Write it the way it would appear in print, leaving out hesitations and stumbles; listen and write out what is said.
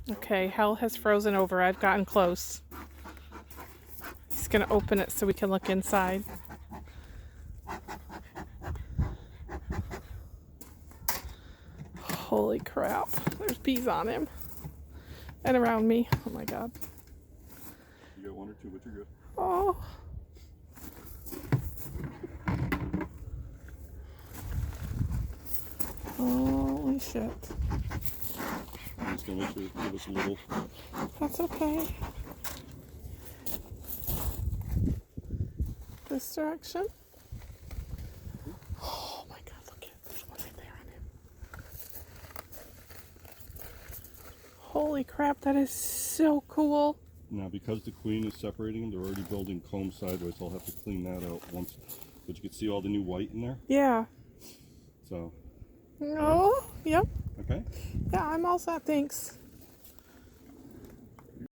Okay, hell has frozen over. I've gotten close. He's gonna open it so we can look inside. Holy crap. There's bees on him. And around me. Oh my god. You got one or two, but you're good. Oh. Holy shit. I'm just gonna make sure to give us a little. That's okay. This direction. Oh my god, look at there's one right there on him. Holy crap, that is so cool. Now, because the queen is separating them, they're already building combs sideways, so I'll have to clean that out once. But you can see all the new white in there. Yeah. So. Oh, yep. Okay. Yeah, I'm all set, thanks.